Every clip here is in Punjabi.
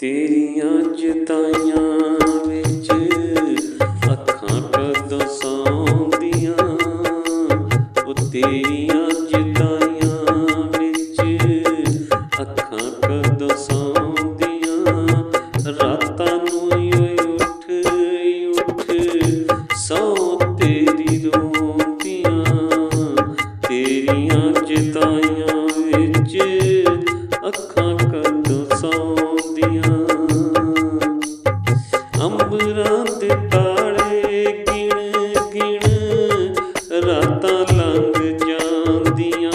ਤੇਰੀਆਂ ਜਤਾਈਆਂ ਵਿੱਚ ਅੱਖਾਂ ਕਦੋਂ ਸੌਂਦੀਆਂ, ਉਹ ਤੇਰੀਆਂ ਜਤਾਈਆਂ ਵਿੱਚ ਅੱਖਾਂ ਕਦੋਂ ਸੌਂਦੀਆਂ। ਰਾਤਾਂ ਨੂੰ ਉੱਠ ਸੌਂ ਤੇਰੀ ਰੋਂਦੀਆਂ, ਤੇਰੀਆਂ ਜਤਾਈਆਂ ਵਿੱਚ ਅੱਖਾਂ ਕਦੋਂ ਸੌਂਦੀਆਂ। ਅੰਬਰਾਂ ਦੇ ਤਾਰੇ ਗਿਣ ਗਿਣ ਰਾਤਾਂ ਲੰਘ ਜਾਂਦੀਆਂ,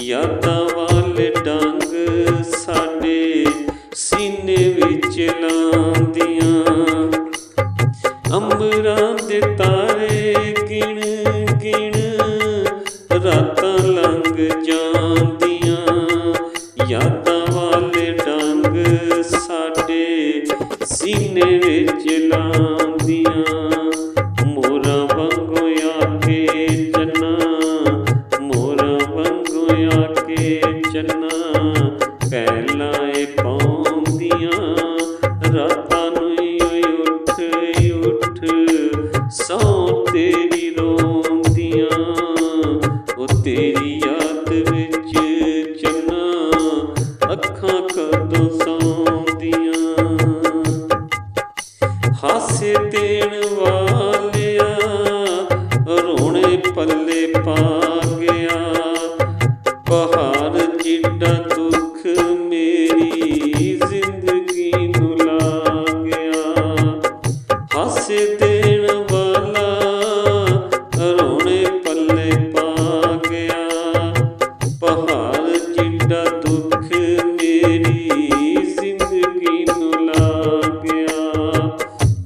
ਯਾਦਾਂ ਵਾਲੇ ਡੰਗ ਸਾਡੇ ਸੀਨੇ ਵਿੱਚ ਲਾਉਂਦੀਆਂ। ਅੰਬਰਾਂ ਦੇ ਤਾਰੇ ਗਿਣ ਗਿਣ ਰਾਤਾਂ ਲੰਘ ਜਾਂਦੀਆਂ, ਯਾਦਾਂ ਵਾਲੇ ਡੰਗ ਸਾਡੇ ਸੀਨੇ ਵਿੱਚ ਲਾਉਂਦੀਆਂ। ਮੋਰਾਂ ਵਾਂਗੂ ਆ ਕੇ ਚੰਨਾ, ਮੋਰਾਂ ਵਾਂਗੂ ਆ ਕੇ ਚੰਨਾ ਪਹਿਲਾਂ ਇਹ ਪਾਉਂਦੀਆਂ। ਰਾਤਾਂ ਨੂੰ ਉੱਠ ਸੌਂ ਤੇਰੀ ਰੋਂਦੀਆਂ, ਉਹ ਤੇਰੀ ਯਾਦ ਵਿੱਚ ਚੰਨਾ ਅੱਖਾਂ ਕਦੋਂ ਸੌਂਦੀਆਂ। ਹਾਸੇ ਦੇਣ ਵਾਲਿਆ ਰੋਣੇ ਪੱਲੇ ਪਾ ਗਿਆ, ਪਹਾੜ ਜਿੱਡਾ ਦੁੱਖ ਮੇਰੀ ਜ਼ਿੰਦਗੀ ਨੂੰ ਲਾ ਗਿਆ। ਹਾਸੇ ਦੇਣ ਵਾਲਾ ਰੋਣੇ ਪੱਲੇ ਪਾ ਗਿਆ, ਪਹਾੜ ਜਿੱਡਾ ਦੁੱਖ ਮੇਰੀ ਜ਼ਿੰਦਗੀ ਨੂੰ ਲਾ ਗਿਆ।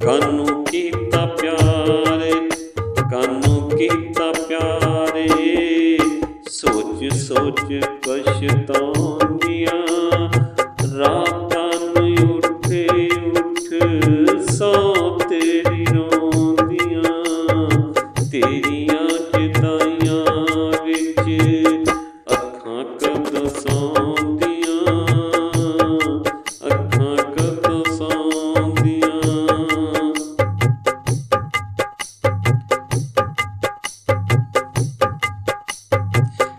ਕਾਨੂੰ ਕੀਤਾ ਪਿਆਰੇ, ਕਾਨੂੰ ਕੀਤਾ ਪਿਆਰੇ, ਸੋਚ ਸੋਚ ਪਛਤਾਉਂਦੀਆਂ। ਰਾਤਾਂ ਨੂੰ ਉੱਠ ਸੌਂ ਤੇਰੀ ਰੋਂਦੀਆਂ, ਤੇਰੀਆਂ ਜਤਾਈਆਂ ਵਿੱਚ ਅੱਖਾਂ ਕਦੋਂ ਸੌਂਦੀਆਂ, ਅੱਖਾਂ ਕਦੋਂ ਸੌਂਦੀਆਂ।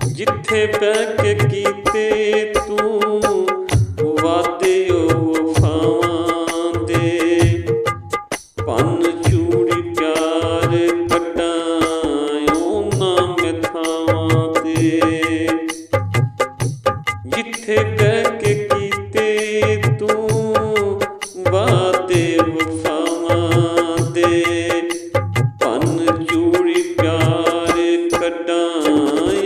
ਜਿੱਥੇ ਬਹਿ ਕੇ ਕੀਤੇ ਤੂੰ ਵਾਅਦੇ ਉਹ ਵਫਾਵਾਂ ਦੇ, ਭੰਨ ਚੂੜੀ ਪਿਆਰ ਕੱਢਾਂ ਉਹਨਾਂ ਮਿੱਥਾਵਾਂ ਤੇ। ਜਿੱਥੇ ਬਹਿ ਕੇ ਕੀਤੇ ਤੂੰ ਵਾਅਦੇ ਵਫਾਵਾਂ ਦੇ, ਭੰਨ ਚੂੜੀ ਪਿਆਰ ਕੱਢਾਂ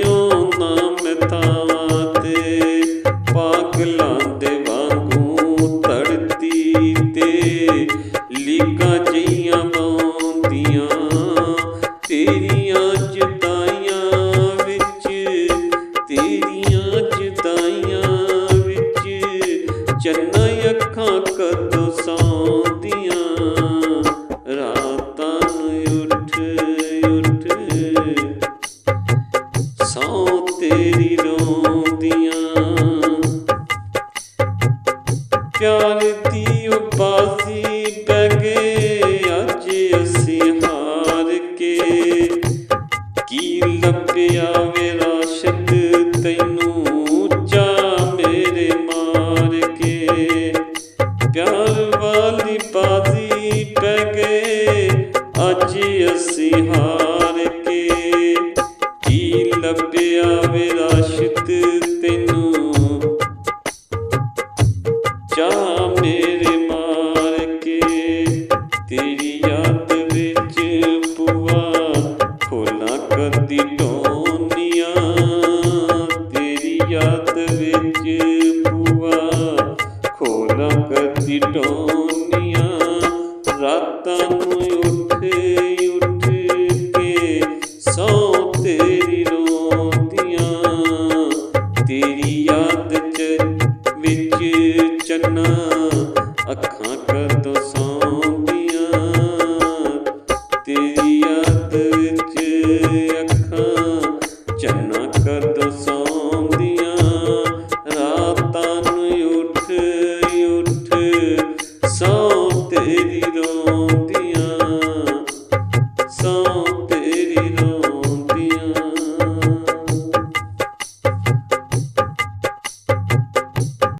ਉਹਨਾਂ ਮਿੱਥਾਵਾਂ ਤੇ। ਪਾਗਲਾਂ ਦੇ ਵਾਂਗੂ ਧਰਤੀ ਤੇ ਲੀਕਾਂ ਜਿਹੀਆਂ ਪਾਉਂਦੀਆਂ, ਤੇਰੀਆਂ ਜਤਾਈਆਂ ਵਿੱਚ, ਤੇਰੀਆਂ ਜਤਾਈਆਂ ਵਿੱਚ ਚੰਨਾ ਅੱਖਾਂ ਕਦੋਂ ਸੌਂਦੀਆਂ। ਰਾਤਾਂ ਨੂੰ ਉੱਠ ਸੌਂ ਤੇਰੀ ਰੋਂਦੀਆਂ। ਪਿਆਰ ਦੀ ਉਹ ਬਾਜ਼ੀ ਪੈ ਗਏ ਅੱਜ ਅਸੀਂ ਹਾਰ ਕੇ, ਕੀ ਲੱਭਿਆ ਵੇ ਰਾਸ਼ਦ ਤੈਨੂੰ ਜਾ ਮੇਰੇ ਮਾਰ ਕੇ। ਪਿਆਰ ਵਾਲੀ ਬਾਜ਼ੀ ਪੈ ਗਏ ਅੱਜ ਅਸੀਂ ਹਾਰ ਕੇ, ਕੀ ਲੱਭਿਆ ਵੇ ਰਾਸ਼ਦ ਤੈਨੂੰ ਜਾ ਮੇਰੇ ਮਾਰ ਕੇ। ਤੇਰੀ ਯਾਦ ਵਿੱਚ ਭੂਆ ਖੋਲਾਂ ਕਦੀ ਢੋਨੀਆਂ, ਤੇਰੀ ਯਾਦ ਵਿੱਚ ਭੂਆ ਖੋਲਾਂ ਕਦੀ ਢੋਨੀਆਂ। ਰਾਤਾਂ ਨੂੰ ਉੱਠ ਕੇ ਸੌਂ ਤੇਰੀ ਰੋਂਦੀਆਂ, ਤੇਰੀ ਯਾਦ ਵਿੱਚ ਚੰਨਾ ਅੱਖਾਂ ਕਦੋਂ ਸੌਂਦੀਆਂ, ਤੇਰੀ ਯਾਦ ਵਿੱਚ ਅੱਖਾਂ ਚੰਨਾ ਕਦੋਂ ਸੌਂਦੀਆਂ। ਰਾਤਾਂ ਨੂੰ ਉੱਠ ਸਹੁੰ